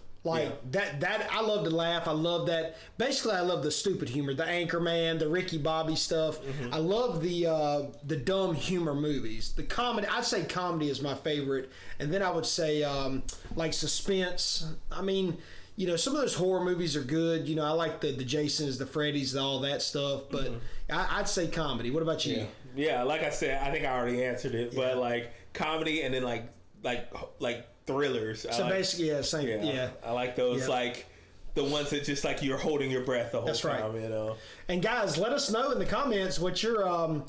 That I love to laugh. I love that. Basically, I love the stupid humor, the Anchorman, the Ricky Bobby stuff. I love the dumb humor movies. The comedy, I'd say comedy is my favorite, and then I would say like suspense. I mean, some of those horror movies are good. I like the Jasons, the Freddys, all that stuff. But I'd say comedy. What about you? Yeah, like I said, I think I already answered it. But like comedy, and then like thrillers. So basically, same. Yeah, I like those, like the ones that just like you're holding your breath the whole time. Right. And guys, let us know in the comments what's your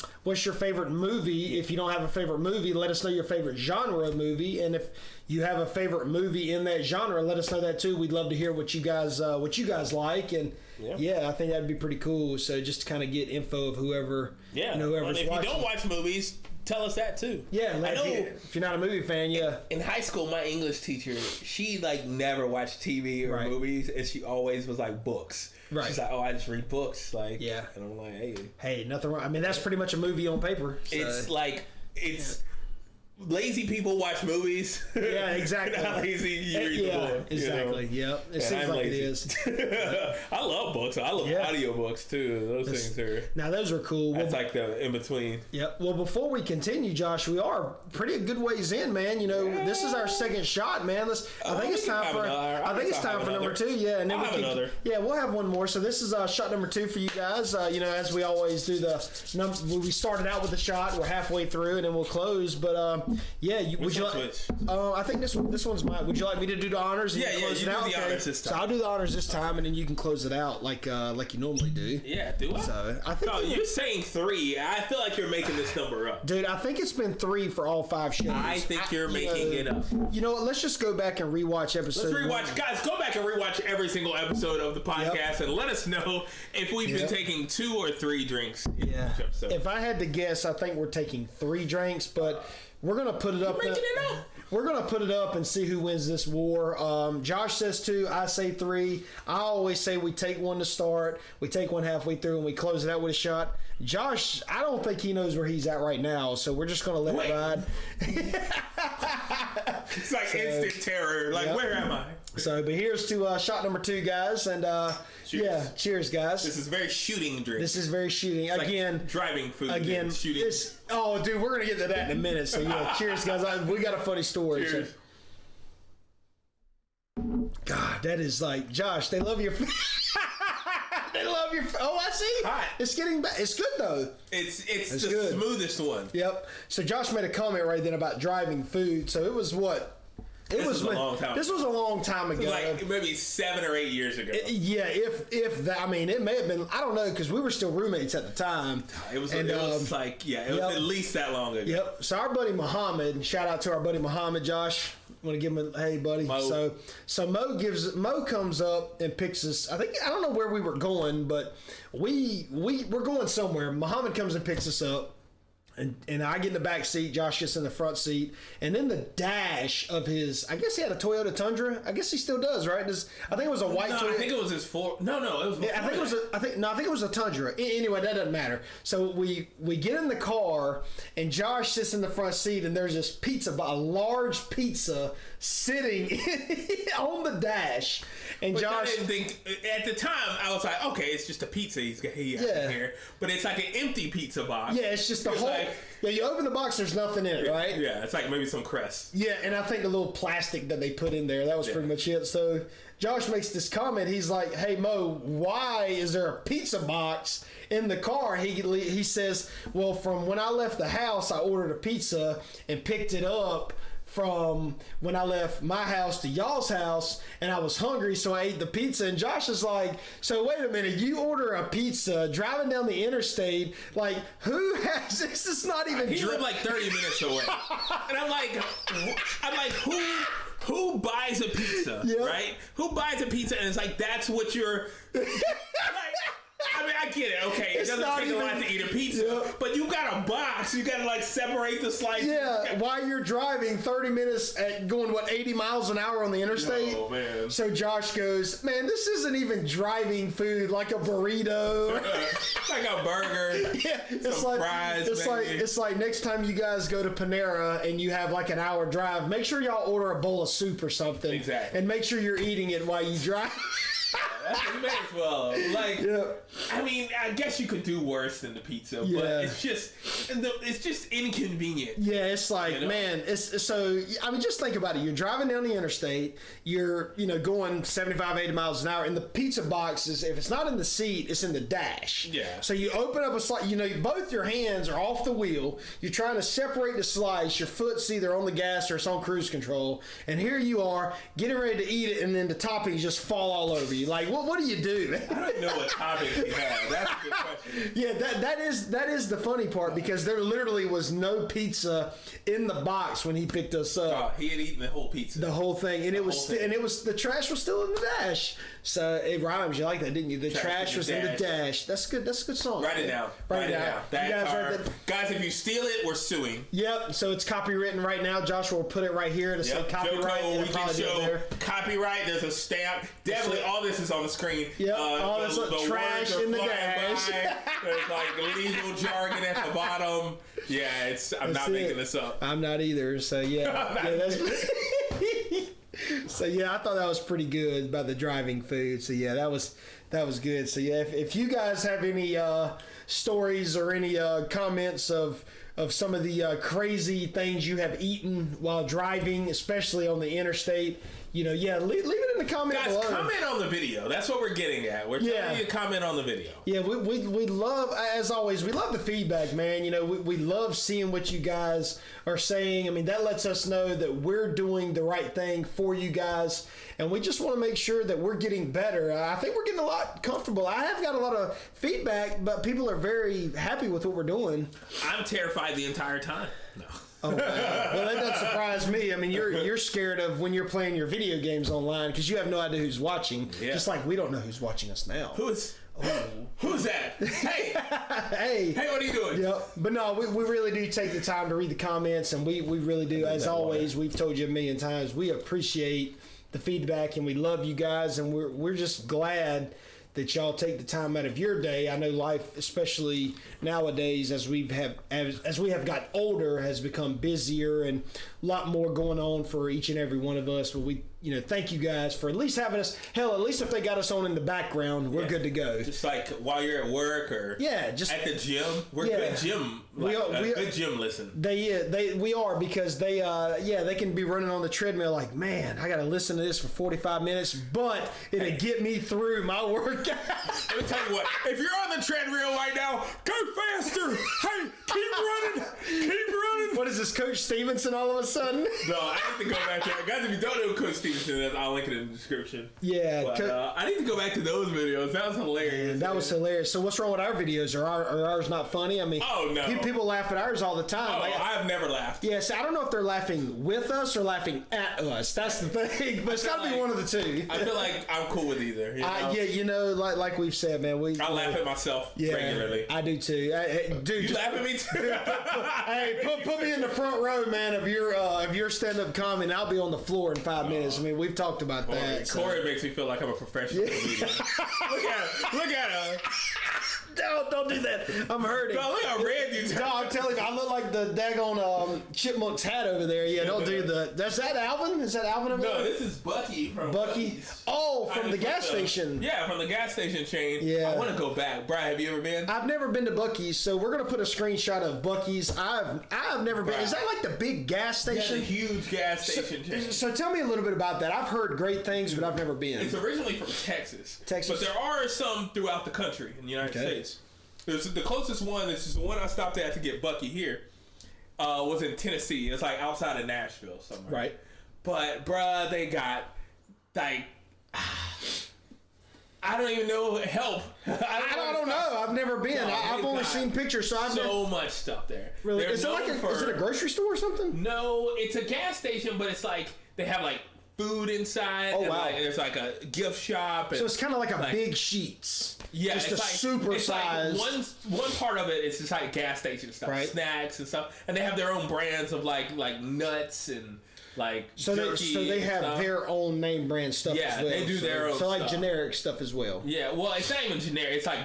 favorite movie. If you don't have a favorite movie, let us know your favorite genre of movie, and if you have a favorite movie in that genre, let us know that too. We'd love to hear what you guys like, and I think that'd be pretty cool. So just to kind of get info of whoever's if watching. You don't watch movies, tell us that too. Yeah, I know if you're not a movie fan, In high school, my English teacher, she never watched TV or movies, and she always was like books. Right. She's like, I just read books. And I'm like, hey, nothing wrong. I mean, that's pretty much a movie on paper. So. Lazy people watch movies. Yeah, exactly. Lazy you read the book. Exactly. Yep. It seems like lazy. It is. I love books. I love audiobooks too. Those things are. Now those are cool. That's like the in between. Yep. Well, before we continue, Josh, we are pretty good ways in, man. This is our second shot, man. I think it's time for number 2. Yeah, and then another. Yeah, we'll have one more. So this is shot number 2 for you guys. As we always do, we started out with a shot. We're halfway through, and then we'll close. But Yeah, would you like? Which? I think this one's mine. Would you like me to do the honors? And Yeah, you yeah, close you it do out? the honors this time. So I'll do the honors this time, and then you can close it out like you normally do. Yeah, do I? So I think. No, you're saying 3. I feel like you're making this number up. Dude, I think it's been 3 for all 5 shows. I think you're making it up. You know what? Let's just go back and rewatch episode. Let's rewatch, 1. guys. Go back and rewatch every single episode of the podcast, and let us know if we've been taking 2 or 3 drinks. In each episode. If I had to guess, I think we're taking 3 drinks, but we're gonna put it up. Making it up. We're gonna put it up and see who wins this war. Josh says 2, I say 3. I always say we take 1 to start, we take 1 halfway through, and we close it out with a shot. Josh, I don't think he knows where he's at right now, so we're just gonna let it ride. It's like instant terror. Like, where am I? So, but here's to shot number 2, guys, and cheers. Cheers, guys. This is very shooting drink. This is very shooting. It's again, like driving food. again, shooting. Oh, dude, we're gonna get to that in a minute. So yeah, cheers, guys. We got a funny story. Cheers. So. God, that is like Josh. They love your. They love your. Oh, I see. Hot. It's getting back. It's good though. It's the good. smoothest one. Yep. So Josh made a comment right then about driving food. So it was what. This was a long time. This was a long time ago. Like maybe 7 or 8 years ago. Yeah, if that, I mean, it may have been. I don't know because we were still roommates at the time. It was like was at least that long ago. Yep. So our buddy Muhammad, shout out to our buddy Muhammad, Josh. Want to give him a hey, buddy. Mo. So Mo comes up and picks us. I don't know where we were going, but we're going somewhere. Muhammad comes and picks us up. And I get in the back seat, Josh gets in the front seat, and in the dash of his, I guess he had a Toyota Tundra. I guess he still does, right? I think it was a white Toyota. I think it was his Ford. No, it was. I think it was a Tundra. Anyway, that doesn't matter. So we get in the car, and Josh sits in the front seat, and there's this a large pizza sitting on the dash. And But Josh, I didn't think at the time. I was like, okay, it's just a pizza he has in here, but it's like an empty pizza box. yeah, it's just the whole. You open the box, there's nothing in it, right? Yeah, it's like maybe some crust. Yeah, and I think the little plastic that they put in there, that was pretty much it. So Josh makes this comment. He's like, hey, Mo, why is there a pizza box in the car? He says, well, from when I left the house, I ordered a pizza and picked it up from when I left my house to y'all's house, and I was hungry, so I ate the pizza. And Josh is like, so wait a minute, you order a pizza driving down the interstate, like, who has this? Is not even He lived like 30 minutes away. And I'm like, who buys a pizza, right? Who buys a pizza and it's like, that's what you're, like, I mean, I get it. Okay, it doesn't take a lot to eat a pizza, but you got a box. You got to like separate the slices. Yeah, while you're driving 30 minutes at going 80 miles an hour on the interstate. Oh man! So Josh goes, man, this isn't even driving food like a burrito, like a burger. Yeah, it's some like fries. It's like next time you guys go to Panera and you have like an hour drive, make sure y'all order a bowl of soup or something. Exactly. And make sure you're eating it while you drive. You may as well. Like, I mean, I guess you could do worse than the pizza, but it's just inconvenient. Yeah, it's like, man, it's so. I mean, just think about it. You're driving down the interstate. You're, going 75, 80 miles an hour, and the pizza box is, if it's not in the seat, it's in the dash. Yeah. So you open up a slice. Both your hands are off the wheel. You're trying to separate the slice. Your foot's either on the gas or it's on cruise control. And here you are getting ready to eat it, and then the toppings just fall all over you. Like, what do you do? I don't know what toppings he had. That's a good question. Yeah, that is the funny part, because there literally was no pizza in the box when he picked us up. Oh, he had eaten the whole pizza. The whole thing, and the trash was still in the dash. So it rhymes. You like that, didn't you? The trash was in the dash. That's good. That's a good song. Write it down. Write it down. Guys, if you steal it, we're suing. Yep. So it's copywritten right now. Joshua will put it right here to say copyright. JoCo, we can show copyright. There's a stamp. Definitely, all this is on the screen. Yep. All this trash in the dash. There's like legal jargon at the bottom. Yeah, I'm not making this up. I'm not either. So yeah. So yeah, I thought that was pretty good about the driving food. So yeah, that was good. So yeah, if you guys have any stories or any comments of some of the crazy things you have eaten while driving, especially on the interstate, leave it in the a comment Guys, below. comment on the video. That's what we're getting at. We're telling you to comment on the video. Yeah, we love, as always, we love the feedback, man. You know, we love seeing what you guys are saying. I mean, that lets us know that we're doing the right thing for you guys, and we just want to make sure that we're getting better. I think we're getting a lot comfortable. I have got a lot of feedback, but people are very happy with what we're doing. I'm terrified the entire time. No. Oh, wow. Well, that doesn't surprise me. I mean, you're scared of when you're playing your video games online because you have no idea who's watching. Yeah. Just like we don't know who's watching us now. Who's that? Hey, Hey, what are you doing? Yep. But no, we really do take the time to read the comments, and we really do. As always, we've told you a million times, we appreciate the feedback, and we love you guys, and we're just glad that y'all take the time out of your day. I know life, especially nowadays, as we have got older, has become busier and a lot more going on for each and every one of us. But we, thank you guys for at least having us. Hell, at least if they got us on in the background, we're good to go. Just like while you're at work or just at the gym. We're good gym. Good gym listen. We are because they can be running on the treadmill like, man, I got to listen to this for 45 minutes, but it'll get me through my workout. Let me tell you what, if you're on the treadmill right now, go faster. Hey, keep running. What is this, Coach Stevenson all of a sudden? No, I need to go back to that. Guys, if you don't know Coach Stevenson, I'll link it in the description. Yeah. But, I need to go back to those videos. That was hilarious. Man, that was hilarious. So what's wrong with our videos? Are ours not funny? I mean, oh, no. People laugh at ours all the time. Oh, I've never laughed. Yes, I don't know if they're laughing with us or laughing at us. That's the thing. But it's got to be one of the two. I feel like I'm cool with either. Like we've said, man. I laugh at myself regularly. I do too. Dude, you laugh at me too? Hey, put me in the front row, man, of your stand-up comedy. I'll be on the floor in 5 minutes. I mean, we've talked about that. Corey makes me feel like I'm a professional comedian. Look at her. Don't do that. I'm hurting. No, look how red you turn. No, I'm telling you, I look like the daggone chipmunk's hat over there. Yeah, don't do the. That's that Alvin? Is that Alvin over there? No, this is Bucky from Bucky's. Oh, from the gas station. Yeah, from the gas station chain. Yeah. I want to go back. Brian, have you ever been? I've never been to Bucky's, so we're gonna put a screenshot of Bucky's. I've never been. Is that like the big gas station? Yeah, the huge gas station chain. So tell me a little bit about that. I've heard great things, but I've never been. It's originally from Texas. But there are some throughout the country in the United States. The closest one, this is the one I stopped at to get Bucky here, was in Tennessee. It's like outside of Nashville somewhere. Right. But, bruh, they got, like, I don't even know, help. I don't know. I've never been. No, I've only seen pictures, so I've so much stuff there. Really? Is it a grocery store or something? No, it's a gas station, but it's like, they have, like, food inside. Oh, and wow. There's like a gift shop. And so it's kind of like a big Sheetz. Yeah, just it's a like, super it's size. Like one part of it is just like gas station stuff, right. Snacks and stuff, and they have their own brands of like nuts and like jerky. So they have stuff. Their own name brand stuff as well. Yeah, they do their own. So like stuff. Generic stuff as well. Yeah, well, it's not even generic. It's like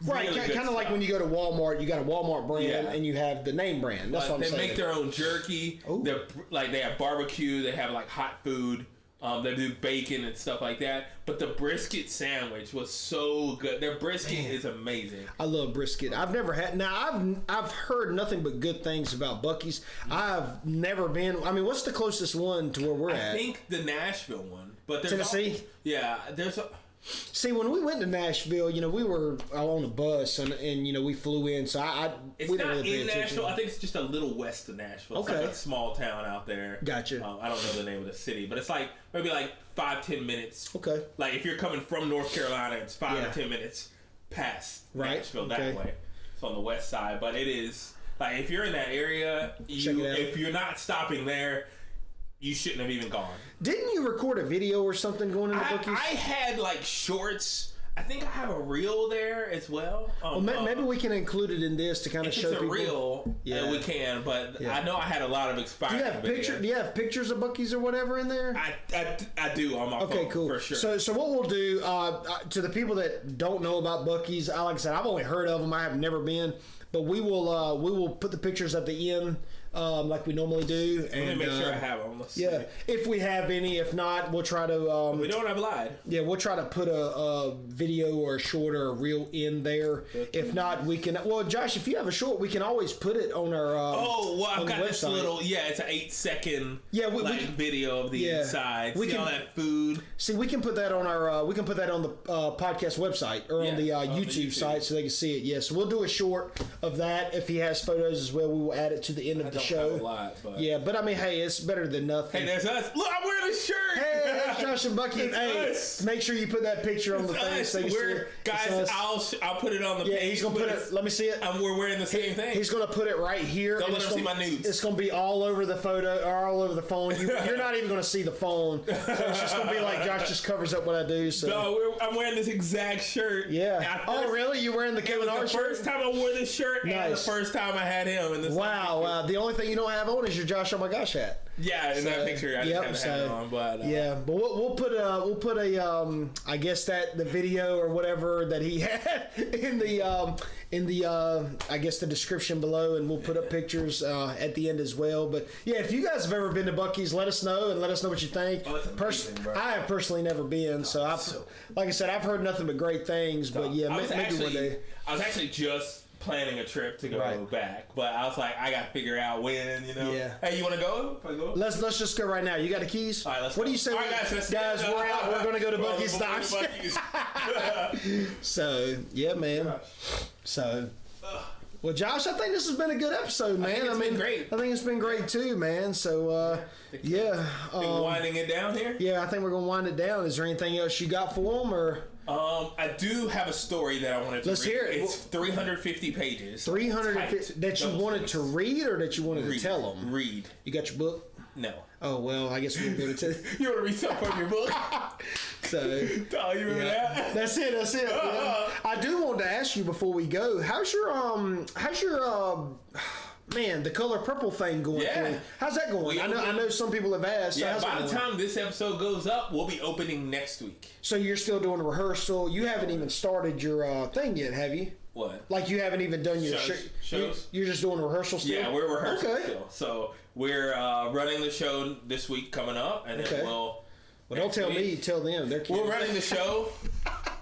right, really kind of like when you go to Walmart, you got a Walmart brand and you have the name brand. That's what I'm saying. They make their own jerky. They're like they have barbecue. They have like hot food. They do bacon and stuff like that. But the brisket sandwich was so good. Their brisket is amazing. I love brisket. I've never had. Now I've heard nothing but good things about Bucky's. I've never been. I mean, what's the closest one to where we're at? I think the Nashville one. But there's Tennessee. There's a. See, when we went to Nashville, we were on a bus and we flew in. So it's we not didn't really in Nashville. I think it's just a little west of Nashville. It's like a small town out there. Gotcha. I don't know the name of the city, but it's like maybe like 5-10 minutes. Okay. Like if you're coming from North Carolina, it's 5 or 10 minutes past Nashville that way. It's on the west side, but it is like if you're in that area, if you're not stopping there, you shouldn't have even gone. Didn't you record a video or something going into Bucky's? I had like shorts. I think I have a reel there as well. Maybe we can include it in this to kind of show people. If it's a reel, we can. But I know I had a lot of expired. Do you have pictures of Bucky's or whatever in there? I do on my phone. Okay, cool. For sure. So what we'll do to the people that don't know about Bucky's, like I said, I've only heard of them. I have never been. But we will put the pictures at the end like we normally do. Let me make sure I have them. Let's see. If we have any. If not, we'll try to. We don't have lied. Yeah, we'll try to put a video or a short or a reel in there. If not, we can. Well, Josh, if you have a short, we can always put it on our. I've got this little. Yeah, it's an 8-second. Video of the inside. See all that food. See, we can put that on our. We can put that on the podcast website or on the YouTube site so they can see it. Yes, we'll do a short of that. If he has photos as well, we will add it to the end of the show. A lot, but. Yeah, but I mean, hey, it's better than nothing. Hey, there's us. Look, I'm wearing a shirt. Hey, that's Josh and Bucky. Hey, us. make sure you put that picture on the thing. So guys, I'll put it on the page. Yeah, he's gonna put it. Let me see it. We're wearing the same thing. He's gonna put it right here. Don't let him see my nudes. It's gonna be all over the photo or all over the phone. You're not even gonna see the phone. So it's just gonna be like Josh just covers up what I do. So no, I'm wearing this exact shirt. Yeah. Oh, really? You wearing the Kevin Hart shirt? First time I wore this shirt, and the first time I had him. And wow. The only thing you don't have on is your Josh oh my gosh hat. Yeah, in that picture, I just haven't had it on. But but we'll put a I guess that the video or whatever that he had in the I guess the description below, and we'll put up pictures at the end as well. But yeah, if you guys have ever been to Buc-ee's, let us know and let us know what you think. I have personally never been, so like I said, I've heard nothing but great things. But yeah, maybe one day. I was actually just planning a trip to go back, but I was like, I gotta figure out when, Yeah. Hey, you want to go? Let's just go right now. You got the keys? All right, let's what go. do you say? All right, guys, we're out. We're gonna go to Buc-ee's. So yeah, man. So. Well, Josh, I think this has been a good episode, man. I mean, great. I think it's been great too, man. So, winding it down here. Yeah, I think we're gonna wind it down. Is there anything else you got for them, or? I do have a story that I wanted to read. Let's hear it. It's 350 pages. 350 that you wanted to read, or that you wanted to tell them? Read. You got your book? No. Oh well, I guess we'll go to. You want to read something from your book? So. Oh, you remember that? That's it. Yeah. I do want to ask you before we go. How's your man, the Color Purple thing going for you? How's that going? I know some people have asked. Yeah, by the time this episode goes up, we'll be opening next week. So you're still doing a rehearsal. You haven't even started your thing yet, have you? What? Like you haven't even done your shows? You're just doing rehearsal still? Yeah, we're rehearsing still. So we're running the show this week coming up, and then we'll... Well, don't tell me, tell them. They're kidding. We're running the show.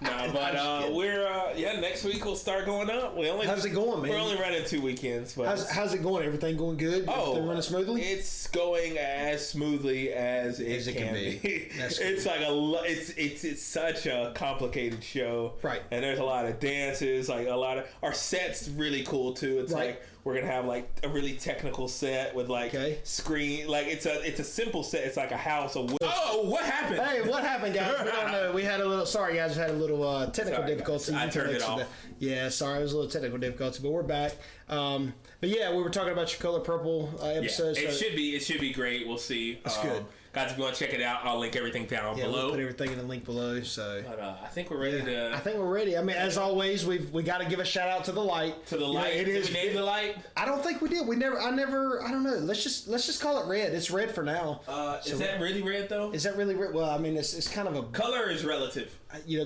No, but we're next week we'll start going up. How's it going, man? We're only running 2 weekends. But how's it going? Everything going good? Everything running smoothly? It's going as smoothly as it can be. That's cool. It's like it's such a complicated show, right? And there's a lot of dances, like a lot of our set's really cool too. It's like we're gonna have like a really technical set with like screen, like it's a simple set. It's like a house of wood. Oh, what happened? Hey, what happened, guys? We don't know. We had a little. Sorry, guys. We had a little technical difficulty. I turned it off. Yeah, sorry, it was a little technical difficulty, but we're back. But yeah, we were talking about your Color Purple episode. Yeah, it should be great. We'll see. That's good. Guys, if you want to check it out, I'll link everything down below. We'll put everything in the link below. So, but I think we're ready to. I think we're ready. I mean, as always, we got to give a shout out to the light. To the light. It is. Did we name the light? I don't think we did. I don't know. Let's just call it red. It's red for now. Is that really red though? Is that really red? Well, I mean, it's kind of a color is relative.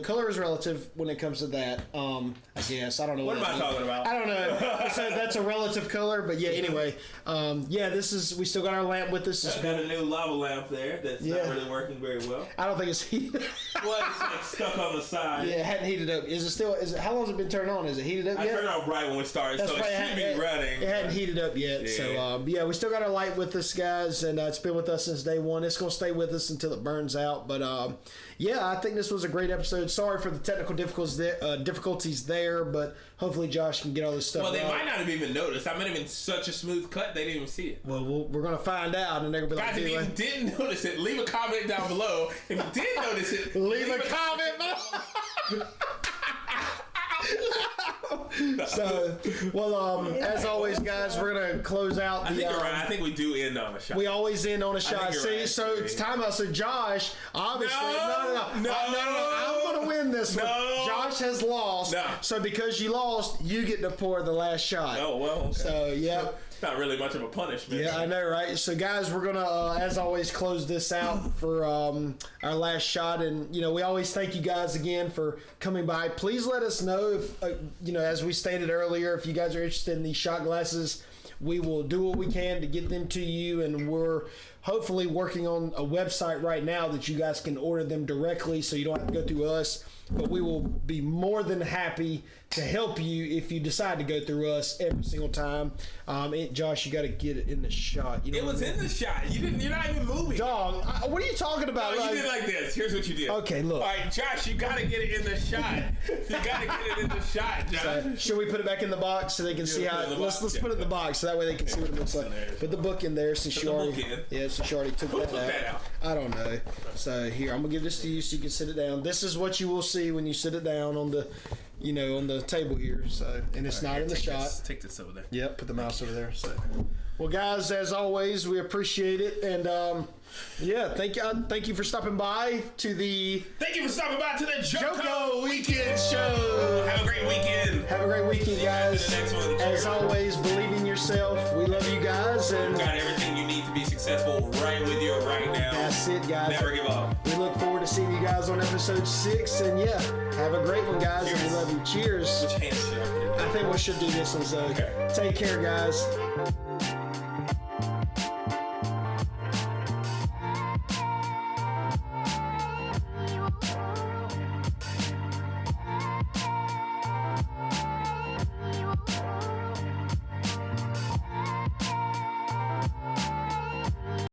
Color is relative when it comes to that. I guess I don't know. What am I talking about? I don't know. So that's a relative color, but yeah. Anyway, we still got our lamp with us. I've got a new lava lamp there that's not really working very well. I don't think it's heated. Well, it's like stuck on the side. Yeah, it hadn't heated up. How long has it been turned on? Is it heated up yet? I turned it on right when we started, so it should be running. It hadn't heated up yet. Yeah. So we still got our light with us, guys, and it's been with us since day one. It's gonna stay with us until it burns out. But I think this was a great episode. Sorry for the technical difficulties there, but hopefully Josh can get all this stuff. Well, they might not have even noticed. I might have been such a smooth cut they didn't even see it. Well, we're gonna find out, and they're gonna be guys, if you didn't notice it, leave a comment down below. If you did notice it, leave a comment below. So, as always, guys, we're gonna close out. I think you're right. I think we do end on a shot. We always end on a shot. See, right, so it's time out. So Josh, obviously, no. I'm gonna win this one. Josh has lost. No. So because you lost, you get to pour the last shot. Oh well. Okay. So yeah. It's not really much of a punishment. Yeah, I know, right? So, guys, we're going to, as always, close this out for our last shot. And, we always thank you guys again for coming by. Please let us know if, as we stated earlier, if you guys are interested in these shot glasses. we will do what we can to get them to you, and we're hopefully working on a website right now that you guys can order them directly so you don't have to go through us. But we will be more than happy to help you if you decide to go through us every single time. Josh, you got to get it in the shot. You know It was in the shot. You're not even moving. Dog, what are you talking about? No, you did like this. Here's what you did. Okay, look. All right, Josh, you got to get it in the shot. You got to get it in the shot, Josh. So, should we put it back in the box so they can see how? Let's put it in the box so that way they can see what it looks like. Put the book in there since you already took that out. I don't know. So here, I'm gonna give this to you so you can sit it down. This is what you will see when you sit it down on the, on the table here. So, and it's not in the shot. Take this over there. Yep, put the mouse over there. So, well, guys, as always, we appreciate it, and thank you for stopping by to the. Thank you for stopping by to the JoCo Weekend Show. Have a great weekend. Have a great weekend, guys. The next one. As always, believe in yourself. We love you guys, and you got everything you need to be successful right with you right now. That's it, guys. Never give up. We look forward to seeing you guys on episode 6, and have a great one, guys. Cheers. And we love you. Cheers. Which hand should I put it in? I think we should do this one, so Okay. Take care, guys.